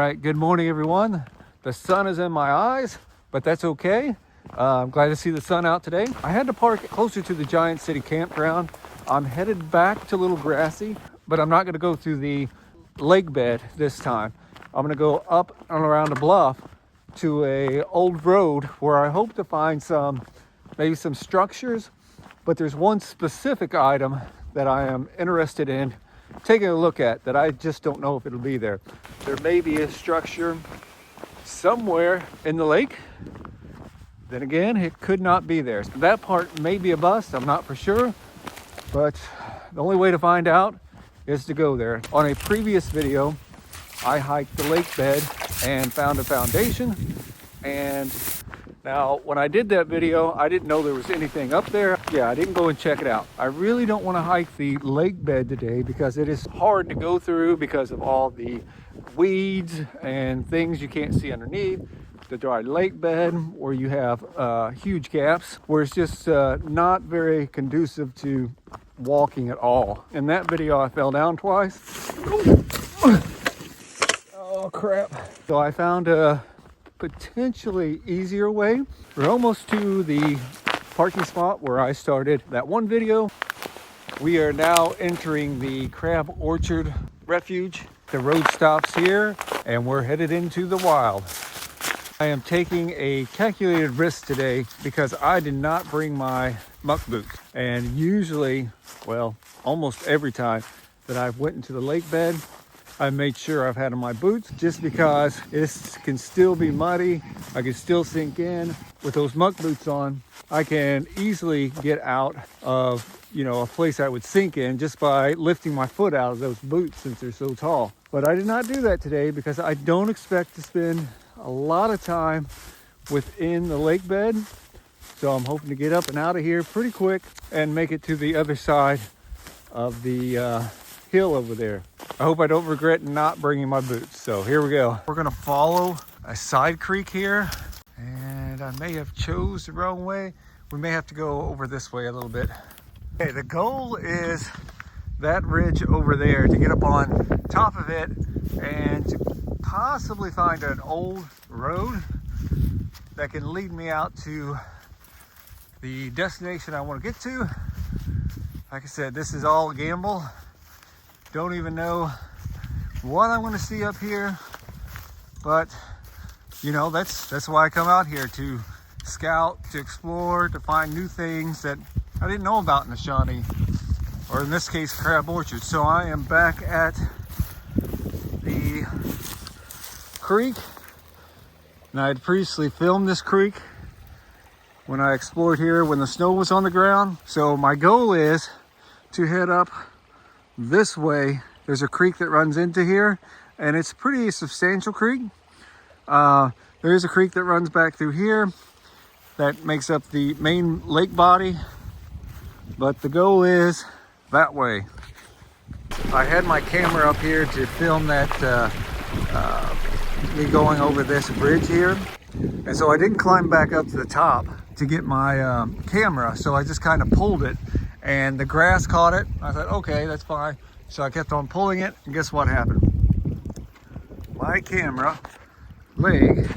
right, good morning everyone. The sun is in my eyes, but that's okay. I'm glad to see the sun out today. I had to park closer to the Giant City campground. I'm headed back to Little Grassy, but I'm not going to go through the lake bed this time. I'm going to go up and around the bluff to a old road where I hope to find maybe some structures, but there's one specific item that I am interested in taking a look at that I just don't know if it'll be there. There may be a structure somewhere in the lake. Then again, it could not be there. That part may be a bust, I'm not for sure, but the only way to find out is to go there. On a previous video, I hiked the lake bed and found a foundation, and now when I did that video, I didn't know there was anything up there. Yeah, I didn't go and check it out. I really don't want to hike the lake bed today because it is hard to go through because of all the weeds and things you can't see underneath. The dry lake bed where you have huge gaps where it's just not very conducive to walking at all. In that video, I fell down twice. Oh crap. So I found a potentially easier way. We're almost to the parking spot where I started that one video. We are now entering the Crab Orchard Refuge. The road stops here and we're headed into the wild. I am taking a calculated risk today because I did not bring my muck boots. And usually, well, almost every time that I've went into the lake bed, I made sure I've had on my boots just because it can still be muddy. I can still sink in. With those muck boots on, I can easily get out of, a place I would sink in just by lifting my foot out of those boots since they're so tall. But I did not do that today because I don't expect to spend a lot of time within the lake bed. So I'm hoping to get up and out of here pretty quick and make it to the other side of the hill over there. I hope I don't regret not bringing my boots. So here we go. We're gonna follow a side creek here, and I may have chose the wrong way. We may have to go over this way a little bit. Okay, the goal is that ridge over there, to get up on top of it and to possibly find an old road that can lead me out to the destination I want to get to. Like I said, this is all a gamble. Don't even know what I'm going to see up here, but that's why I come out here, to scout, to explore, to find new things that I didn't know about in the Shawnee, or in this case, Crab Orchard. So I am back at the creek, and I had previously filmed this creek when I explored here when the snow was on the ground. So my goal is to head up this way. There's a creek that runs into here, and it's a pretty substantial creek. There is a creek that runs back through here that makes up the main lake body, but the goal is that way. I had my camera up here to film that me going over this bridge here, and so I didn't climb back up to the top to get my camera, so I just kind of pulled it, and the grass caught it. I thought, okay, that's fine. So I kept on pulling it, and guess what happened? My camera leg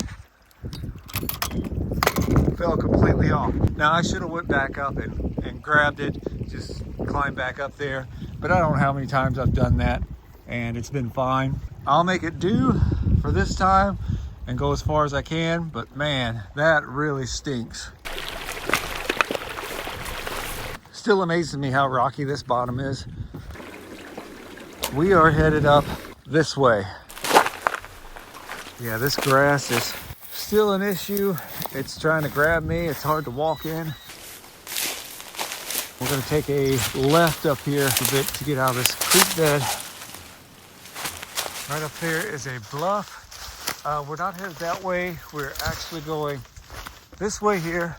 fell completely off. Now I should have went back up and grabbed it, just climbed back up there, but I don't know how many times I've done that, and it's been fine. I'll make it do for this time and go as far as I can, but man, that really stinks. Still amazes me how rocky this bottom is. We are headed up this way. Yeah, this grass is still an issue. It's trying to grab me. It's hard to walk in. We're going to take a left up here a bit to get out of this creek bed. Right up there is a bluff. We're not headed that way. We're actually going this way here.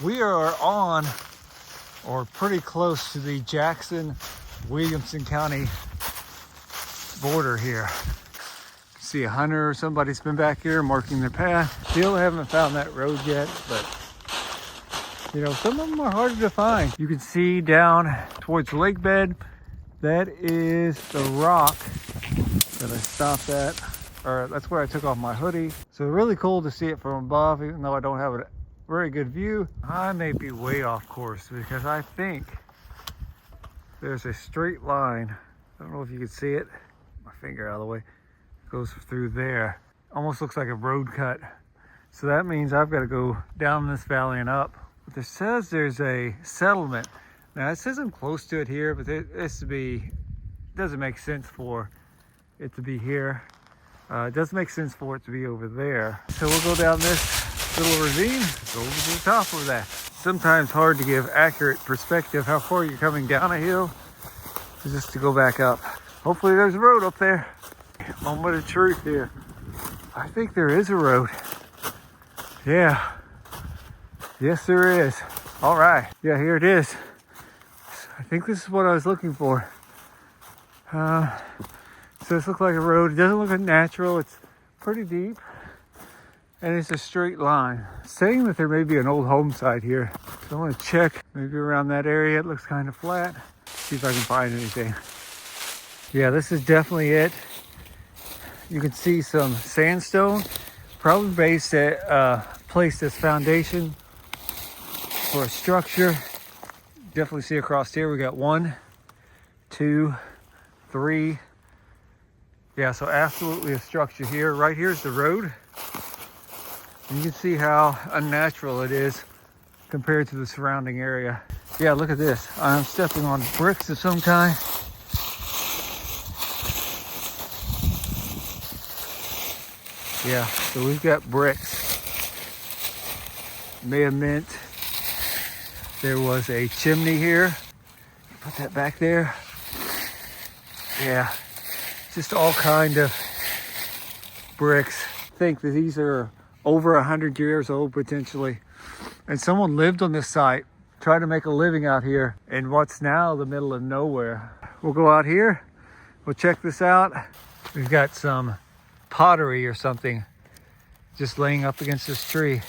We are on, or pretty close to, the Jackson-Williamson County border here. See a hunter or somebody's been back here marking their path. Still haven't found that road yet, but some of them are harder to find. You can see down towards the lake bed, that is the rock that I stopped at or that's where I took off my hoodie. So really cool to see it from above, even though I don't have a very good view. I may be way off course because I think there's a straight line. I don't know if you can see it. My finger out of the way. It goes through there. Almost looks like a road cut. So that means I've got to go down this valley and up. But it says there's a settlement. Now it says I'm close to it here, but it doesn't make sense for it to be here. It does make sense for it to be over there. So we'll go down this little ravine, go over to the top of that. Sometimes hard to give accurate perspective how far you're coming down a hill, just to go back up. Hopefully there's a road up there. Moment of truth here. I think there is a road. Yeah. Yes, there is. All right. Yeah, here it is. I think this is what I was looking for. So this looks like a road. It doesn't look natural. It's pretty deep. And it's a straight line. Saying that there may be an old homestead here. So I want to check maybe around that area. It looks kind of flat. See if I can find anything. Yeah, this is definitely it. You can see some sandstone, probably based at placed as foundation for a structure. Definitely see across here. We got 1, 2, 3. Yeah, so absolutely a structure here. Right here's the road. And you can see how unnatural it is compared to the surrounding area. Yeah, look at this. I'm stepping on bricks of some kind. Yeah, so we've got bricks. May have meant there was a chimney here. Put that back there. Yeah, just all kind of bricks. I think that these are over 100 years old potentially. And someone lived on this site, tried to make a living out here in what's now the middle of nowhere. We'll go out here, we'll check this out. We've got some pottery or something just laying up against this tree.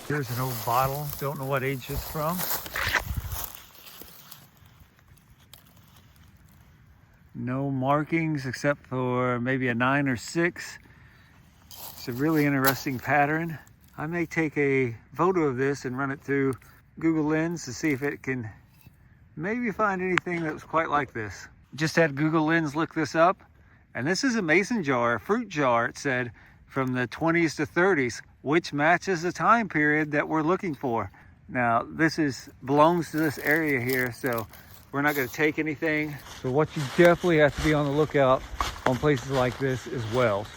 Here's an old bottle, don't know what age it's from. No markings except for maybe a 9 or 6. It's a really interesting pattern. I may take a photo of this and run it through Google Lens to see if it can maybe find anything that was quite like this. Just had Google Lens look this up, and this is a mason jar, a fruit jar, it said, from the 20s to 30s, which matches the time period that we're looking for. Now, this belongs to this area here, so we're not going to take anything. So what you definitely have to be on the lookout on places like this is wells,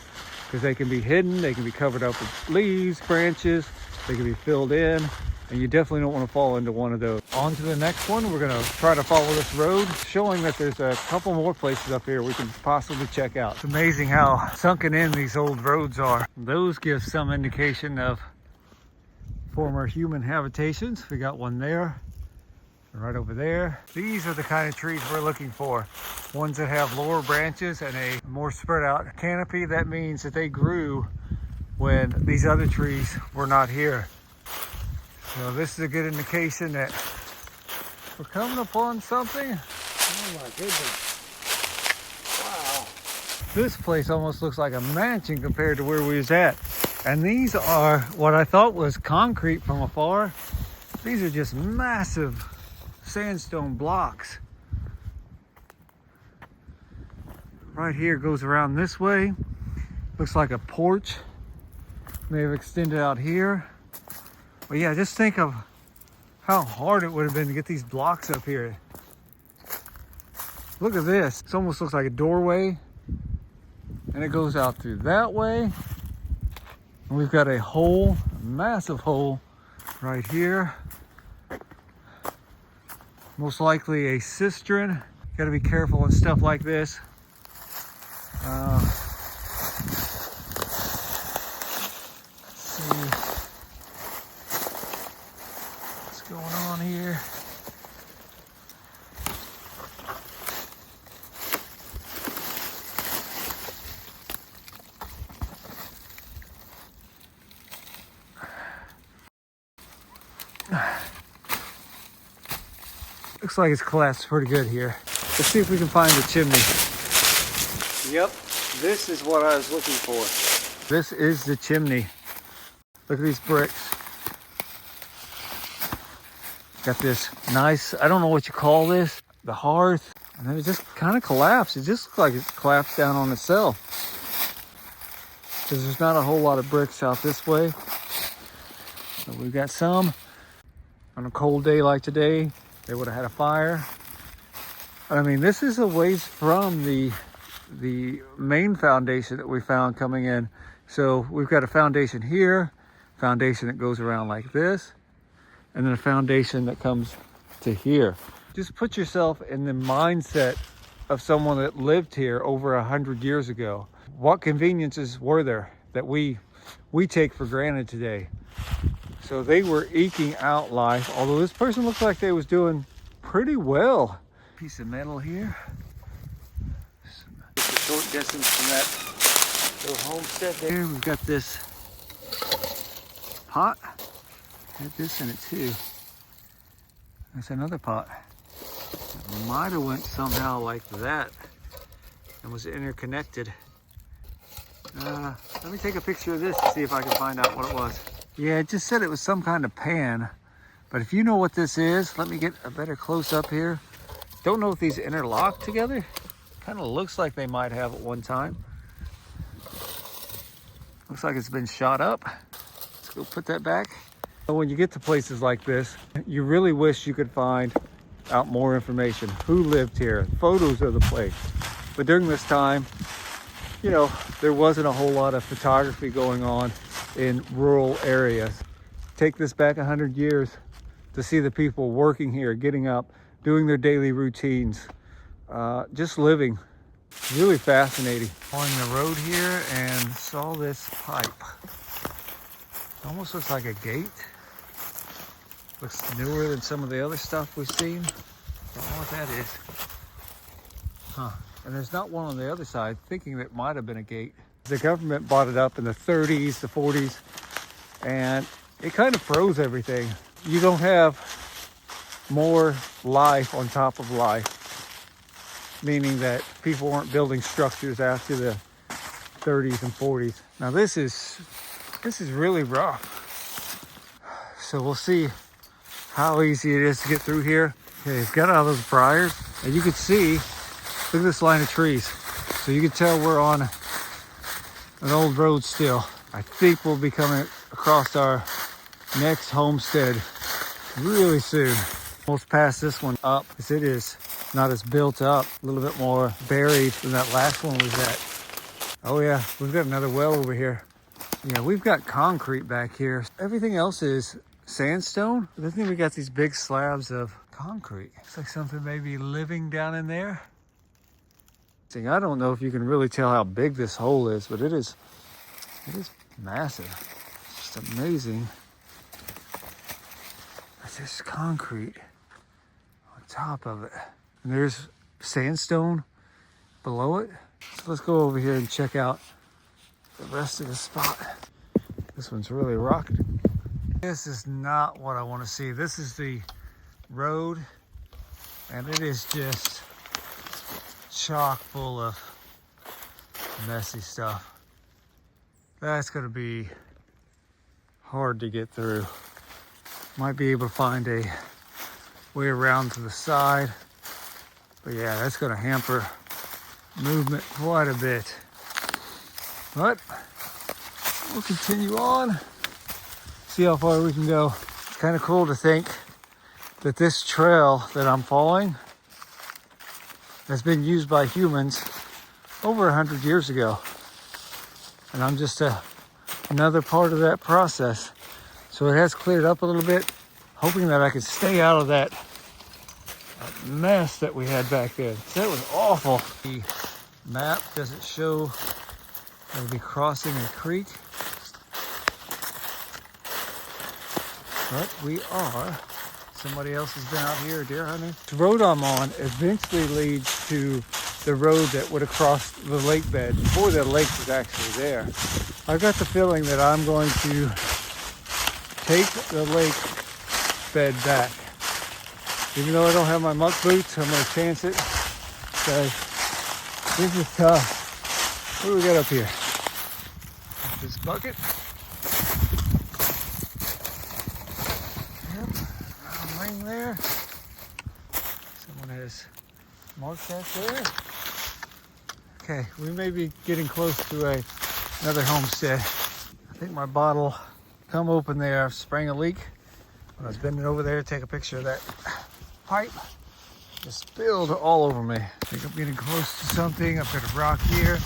because they can be hidden, they can be covered up with leaves, branches, they can be filled in, and you definitely don't want to fall into one of those. On to the next one. We're going to try to follow this road, showing that there's a couple more places up here we can possibly check out. It's amazing how sunken in these old roads are. Those give some indication of former human habitations. We got one there, right over there. These are the kind of trees we're looking for. Ones that have lower branches and a more spread out canopy. That means that they grew when these other trees were not here. So this is a good indication that we're coming upon something. Oh my goodness. Wow. This place almost looks like a mansion compared to where we was at. And these are what I thought was concrete from afar. These are just massive sandstone blocks. Right here goes around this way. Looks like a porch. May have extended out here. But yeah, just think of how hard it would have been to get these blocks up here. Look at this. It almost looks like a doorway. And it goes out through that way. And we've got a hole, a massive hole right here. Most likely a cistern. Got to be careful with stuff like this. Let's see what's going on here. Looks like it's collapsed pretty good here. Let's see if we can find the chimney. Yep, This is what I was looking for. This is the chimney. Look at these bricks. Got this nice, I don't know what you call this, the hearth. And then it just kind of collapsed. It just looks like it collapsed down on itself. Because there's not a whole lot of bricks out this way. So we've got some. On a cold day like today, they would have had a fire. I mean, this is a ways from the main foundation that we found coming in. So we've got a foundation here, foundation that goes around like this, and then a foundation that comes to here. Just put yourself in the mindset of someone that lived here over 100 years ago. What conveniences were there that we take for granted today? So they were eking out life, although this person looks like they was doing pretty well. Piece of metal here. Just a short distance from that little homestead there. We've got this pot. Had this in it too. There's another pot. It might have went somehow like that and was interconnected. Let me take a picture of this to see if I can find out what it was. Yeah, it just said it was some kind of pan. But if you know what this is, let me get a better close up here. Don't know if these interlock together. Kind of looks like they might have at one time. Looks like it's been shot up. Let's go put that back. When you get to places like this, you really wish you could find out more information. Who lived here? Photos of the place. But during this time, you know, there wasn't a whole lot of photography going on in rural areas. Take this back 100 years to see the people working here, getting up, doing their daily routines, just living. Really fascinating. On the road here and saw this pipe. It almost looks like a gate. Looks newer than some of the other stuff we've seen. Don't know what that is. Huh. And there's not one on the other side, thinking that might have been a gate. The government bought it up in the 30s, the 40s, and it kind of froze everything. You don't have more life on top of life, meaning that people weren't building structures after the 30s and 40s. Now this is really rough. So we'll see how easy it is to get through here. Okay, it's got all those briars, and you can see, look at this line of trees. So you can tell we're on an old road still. I think we'll be coming across our next homestead really soon. Almost past this one up, because it is not as built up, a little bit more buried than that last one was at. Oh yeah, we've got another well over here. Yeah, we've got concrete back here. Everything else is sandstone. I think we got these big slabs of concrete. Looks like something maybe living down in there. I don't know if you can really tell how big this hole is, but it is massive. It's just amazing. There's concrete on top of it. And there's sandstone below it. So let's go over here and check out the rest of the spot. This one's really rocked. This is not what I want to see. This is the road, and it is just chock full of messy stuff. That's going to be hard to get through. Might be able to find a way around to the side, but yeah, that's going to hamper movement quite a bit. But we'll continue on, see how far we can go. It's kind of cool to think that this trail that I'm following has been used by humans over 100 years ago. And I'm just another part of that process. So it has cleared up a little bit, hoping that I could stay out of that mess that we had back then. That was awful. The map doesn't show that we'll be crossing a creek, but we are. Somebody else has been out here deer hunting. The road I'm on eventually leads to the road that would have crossed the lake bed before the lake was actually there. I've got the feeling that I'm going to take the lake bed back. Even though I don't have my muck boots, I'm going to chance it because this is tough. What do we got up here? This bucket. Yep, round ring there. Someone has marked that there. Okay, we may be getting close to another homestead. I think my bottle come open there. I sprang a leak when I was bending over there to take a picture of that pipe. Just spilled all over me. I think I'm getting close to something. I've got a rock here.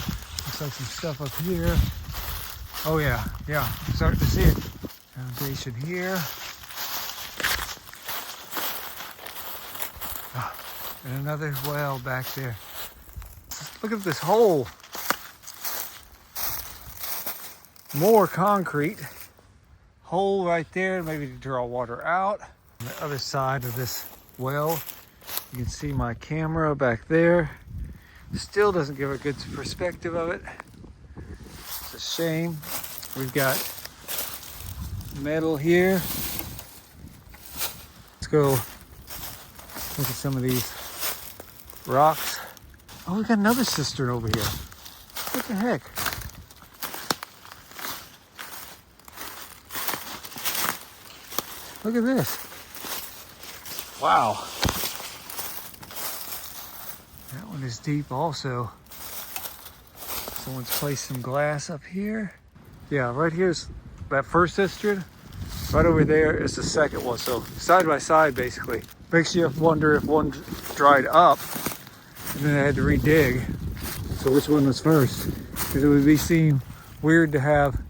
Looks like some stuff up here. Oh yeah, I'm starting to see it. Foundation here. Oh, and another well back there. Look at this hole. More concrete. Hole right there, maybe to draw water out. On the other side of this well, you can see my camera back there. Still doesn't give a good perspective of it. It's a shame. We've got metal here. Let's go look at some of these rocks. Oh, we got another cistern over here. What the heck? Look at this. Wow. That one is deep also. Someone's placed some glass up here. Yeah, right here's that first cistern. Right over there is the second one. So side by side, basically. Makes you wonder if one dried up and then I had to redig. So which one was first? Because it would be seem weird to have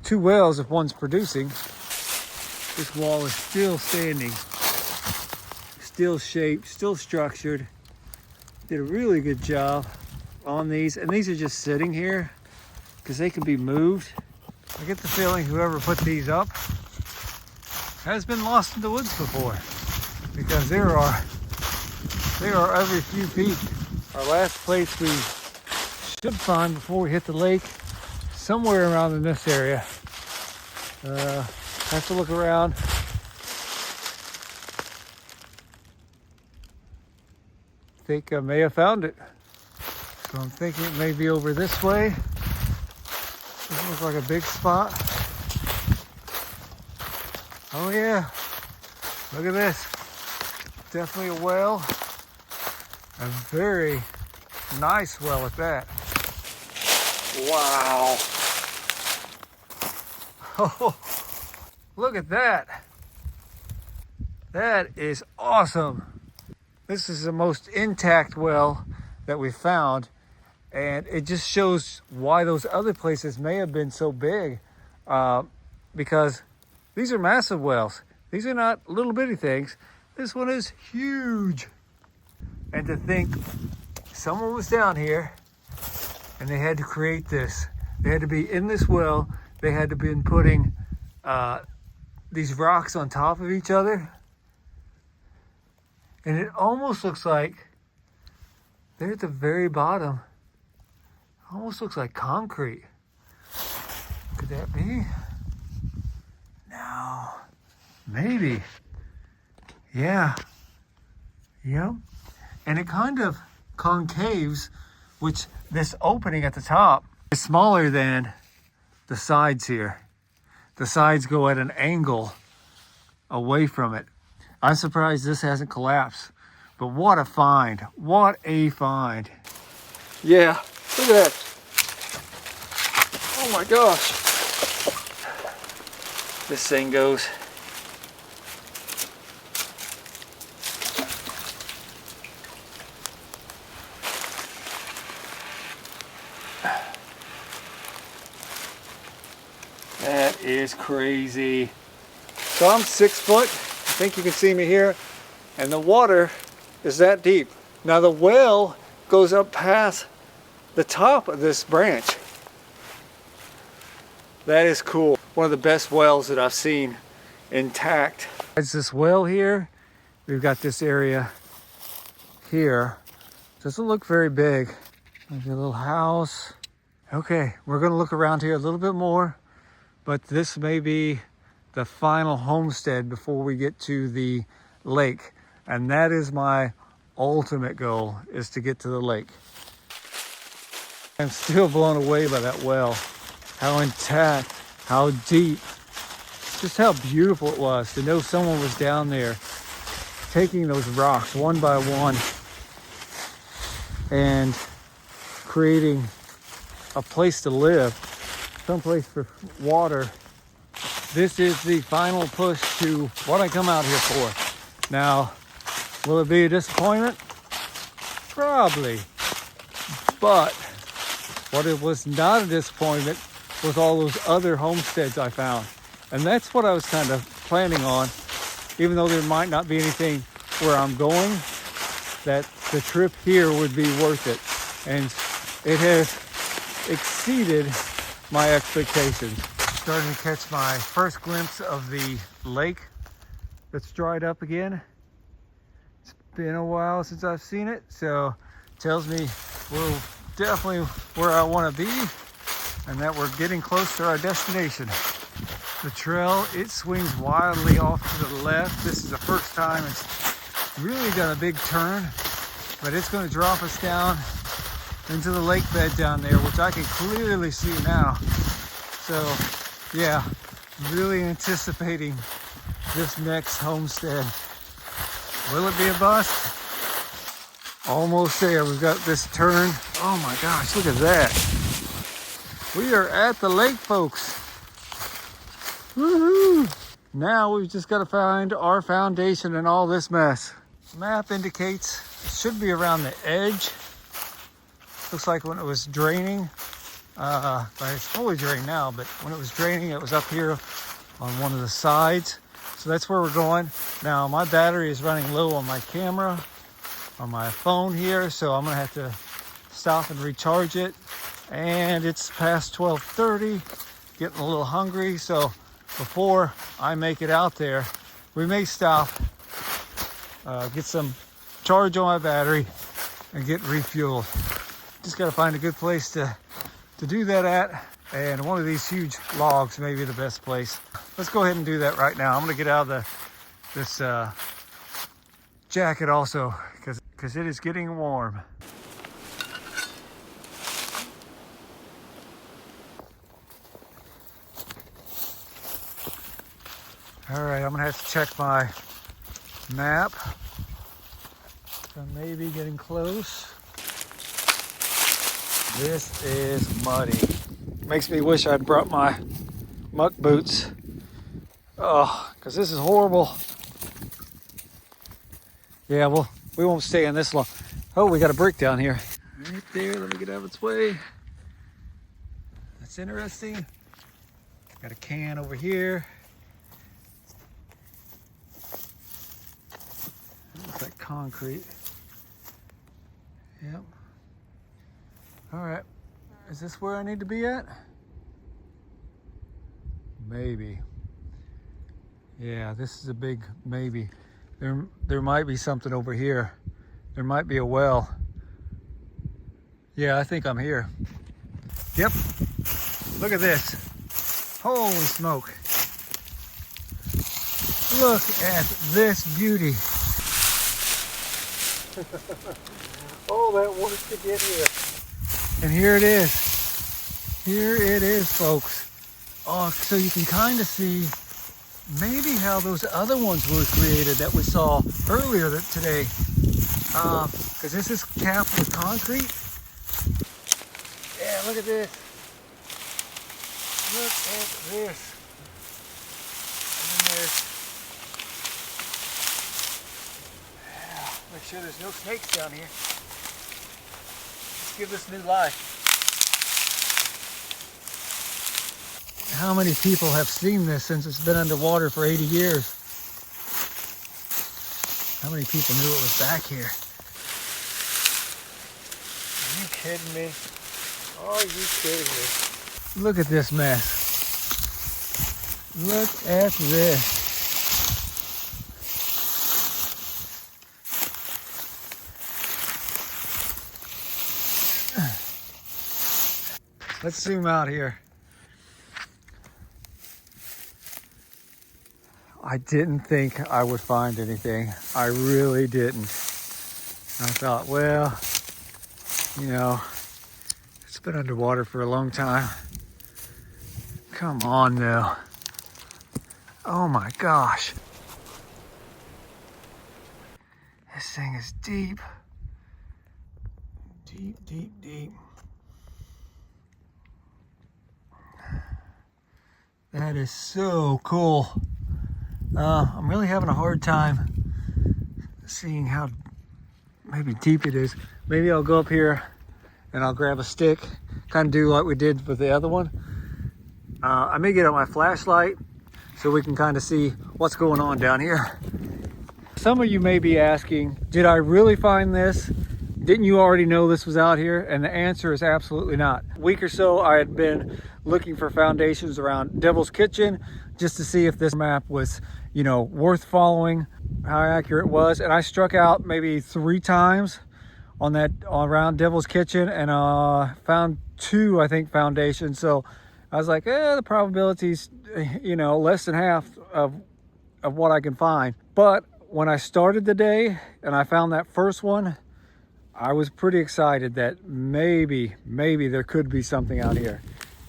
two wells if one's producing. This wall is still standing, still shaped, still structured. Did a really good job on these, and these are just sitting here because they can be moved. I get the feeling whoever put these up has been lost in the woods before, because there are every few feet. Our last place we should find before we hit the lake, somewhere around in this area. Have to look around. I think I may have found it. So I'm thinking it may be over this way. Doesn't look like a big spot. Oh yeah, look at this. Definitely a well. A very nice well at that. Wow. Oh, look at that. That is awesome. This is the most intact well that we found, and it just shows why those other places may have been so big, because these are massive wells. These are not little bitty things. This one is huge. And to think someone was down here and they had to create this. They had to be in this well. They had to be putting these rocks on top of each other. And it almost looks like they're at the very bottom. Almost looks like concrete. Could that be? No. Maybe. Yeah. Yep. And it kind of concaves, which this opening at the top is smaller than the sides here. The sides go at an angle away from it. I'm surprised this hasn't collapsed, but what a find. What a find. Yeah, look at that. Oh my gosh. This thing goes. That is crazy. So I'm 6 foot. I think you can see me here. And the water is that deep. Now the well goes up past the top of this branch. That is cool. One of the best wells that I've seen intact. It's this well here. We've got this area here. Doesn't look very big. Like a little house. Okay, we're gonna look around here a little bit more, but this may be the final homestead before we get to the lake. And that is my ultimate goal, is to get to the lake. I'm still blown away by that well. How intact, how deep, just how beautiful it was to know someone was down there taking those rocks one by one and creating a place to live, someplace for water. This is the final push to what I come out here for. Now, will it be a disappointment? Probably. But what it was not a disappointment was all those other homesteads I found. And that's what I was kind of planning on, even though there might not be anything where I'm going, that the trip here would be worth it. And it has exceeded my expectations. Starting to catch my first glimpse of the lake that's dried up again. It's been a while since I've seen it, so it tells me we're definitely where I want to be and that we're getting close to our destination. The trail, it swings wildly off to the left. This is the first time it's really done a big turn, but it's going to drop us down into the lake bed down there, which I can clearly see now. So yeah, really anticipating this next homestead. Will it be a bust? Almost there. We've got this turn. Oh my gosh, look at that. We are at the lake, folks. Woohoo! Now we've just got to find our foundation in all this mess. Map indicates it should be around the edge. Looks like when it was draining, but it's fully drained now, but when it was draining, it was up here on one of the sides. So that's where we're going. Now my battery is running low on my camera, on my phone here, so I'm gonna have to stop and recharge it. And it's past 12:30, getting a little hungry, so before I make it out there, we may stop, get some charge on my battery and get refueled. Just gotta find a good place to do that at, and one of these huge logs may be the best place. Let's go ahead and do that right now. I'm gonna get out of this jacket also, because it is getting warm. All right, I'm gonna have to check my map. I may be getting close. This is muddy. Makes me wish I'd brought my muck boots. Oh, because this is horrible. Yeah, well, we won't stay in this long. Oh, we got a brick down here. Right there, let me get out of its way. That's interesting. Got a can over here. Looks like concrete. Yep. All right, is this where I need to be at? Maybe. Yeah, this is a big maybe. There might be something over here. There might be a well. Yeah, I think I'm here. Yep, look at this. Holy smoke. Look at this beauty. Oh, that work to get here. And here it is. Here it is, folks. Oh, so you can kind of see maybe how those other ones were created that we saw earlier today. Because this is capped with concrete. Yeah, look at this. Look at this. And then there's... Yeah, make sure there's no snakes down here. Give this new life. How many people have seen this since it's been underwater for 80 years? How many people knew it was back here? Are you kidding me? Are you kidding me? Look at this mess. Look at this. Let's zoom out here. I didn't think I would find anything. I really didn't. I thought, well, you know, it's been underwater for a long time. Come on now. Oh my gosh. This thing is deep. Deep, deep, deep. That is so cool. I'm really having a hard time seeing how maybe deep it is. Maybe I'll go up here and I'll grab a stick, kind of do like we did with the other one. I may get out my flashlight so we can kind of see what's going on down here. Some of you may be asking, did I really find this? Didn't you already know this was out here? And the answer is absolutely not. A week or so, I had been looking for foundations around Devil's Kitchen just to see if this map was, you know, worth following, how accurate it was. And I struck out maybe 3 times on that around Devil's Kitchen and found 2, I think, foundations. So I was like, the probability's, you know, less than half of what I can find. But when I started the day and I found that first one, I was pretty excited that maybe there could be something out here.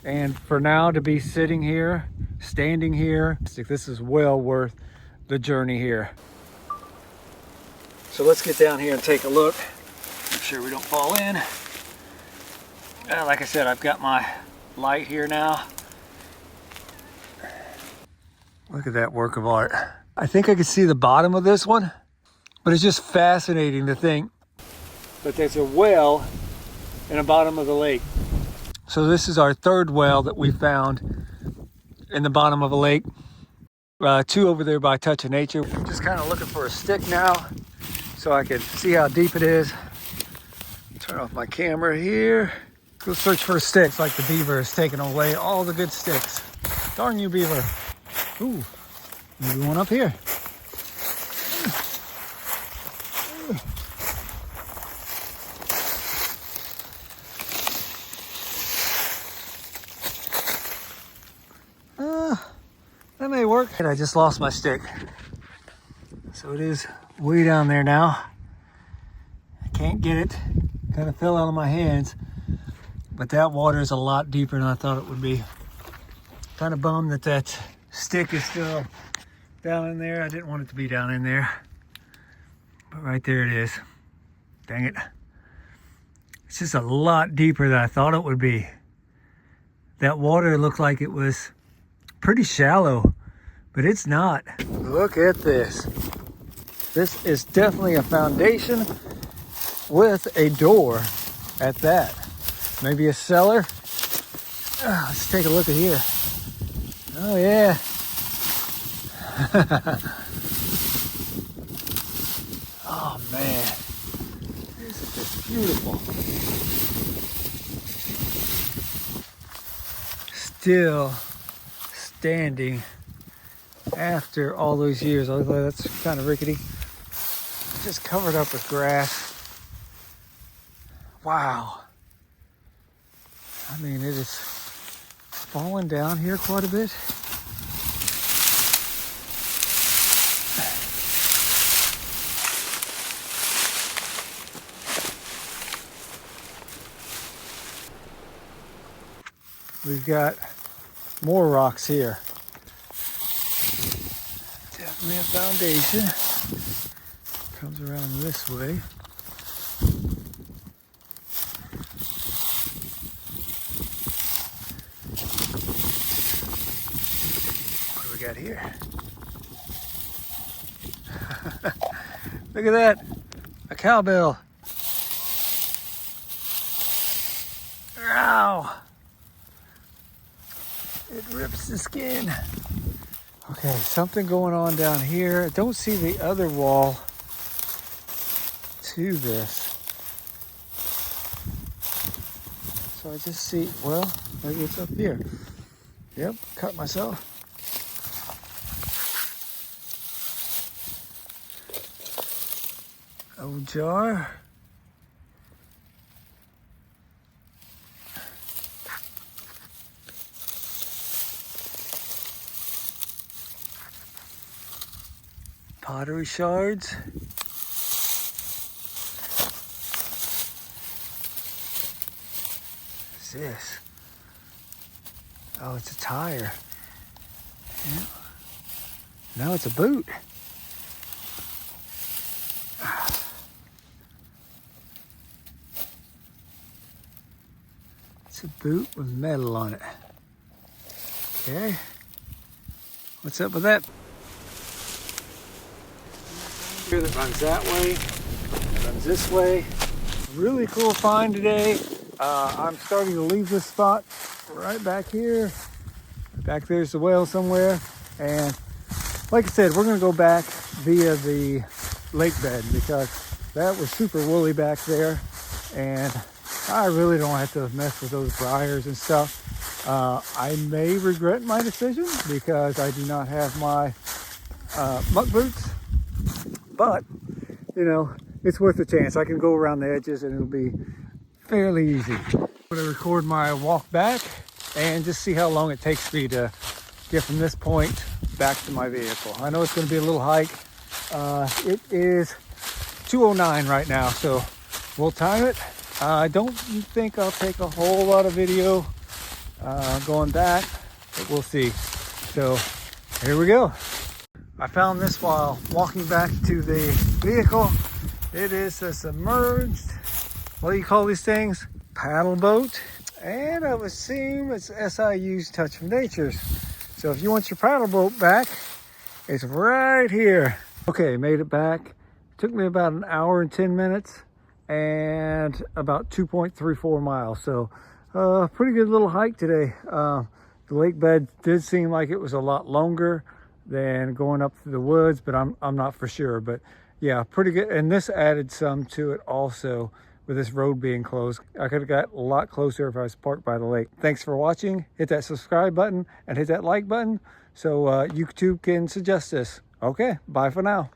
And for now to be sitting here, standing here, this is well worth the journey here. So let's get down here and take a look. Make sure we don't fall in. Like I said, I've got my light here now. Look at that work of art. I think I can see the bottom of this one, but it's just fascinating to think that there's a well in the bottom of the lake. So this is our 3rd well that we found in the bottom of a lake. 2 over there by Touch of Nature. Just kind of looking for a stick now so I can see how deep it is. Turn off my camera here. Go search for sticks like the beaver is taking away all the good sticks. Darn you, beaver. Ooh, maybe one up here. That may work. I just lost my stick. So it is way down there now. I can't get it. Kind of fell out of my hands. But that water is a lot deeper than I thought it would be. Kind of bummed that that stick is still down in there. I didn't want it to be down in there. But right there it is. Dang it. It's just a lot deeper than I thought it would be. That water looked like it was pretty shallow, but it's not. Look at this. This is definitely a foundation with a door at that. Maybe a cellar. Let's take a look at here. Oh yeah. Oh man, this is just beautiful. Still standing after all those years. Although that's kind of rickety. Just covered up with grass. Wow. I mean, it is falling down here quite a bit. We've got more rocks here. Definitely a foundation. Comes around this way. What do we got here? Look at that, a cowbell. Ow! It rips the skin. Okay, something going on down here. I don't see the other wall to this. So I just see, well, maybe it's up here. Yep, cut myself. Old jar. Pottery shards. this? Oh, it's a tire. Yeah. No, it's a boot. It's a boot with metal on it. Okay. What's up with that? Here that runs that way, runs this way. Really cool find today. I'm starting to leave this spot right back here. Back there's the whale somewhere. And like I said, we're gonna go back via the lake bed because that was super woolly back there. And I really don't have to mess with those briars and stuff. I may regret my decision because I do not have my muck boots, but you know, it's worth a chance. I can go around the edges and it'll be fairly easy. I'm gonna record my walk back and just see how long it takes me to get from this point back to my vehicle. I know it's gonna be a little hike. It is 2:09 right now, so we'll time it. I don't think I'll take a whole lot of video going back, but we'll see. So here we go. I found this while walking back to the vehicle. It is a submerged, what do you call these things? Paddle boat. And I was seeing it's SIU's Touch of Nature's. So if you want your paddle boat back, it's right here. Okay, made it back. Took me about an hour and 10 minutes and about 2.34 miles. So pretty good little hike today. The lake bed did seem like it was a lot longer than going up through the woods, but I'm not for sure. But yeah, pretty good. And this added some to it also with this road being closed. I could have got a lot closer if I was parked by the lake. Thanks for watching. Hit that subscribe button and hit that like button so YouTube can suggest this. Okay, bye for now.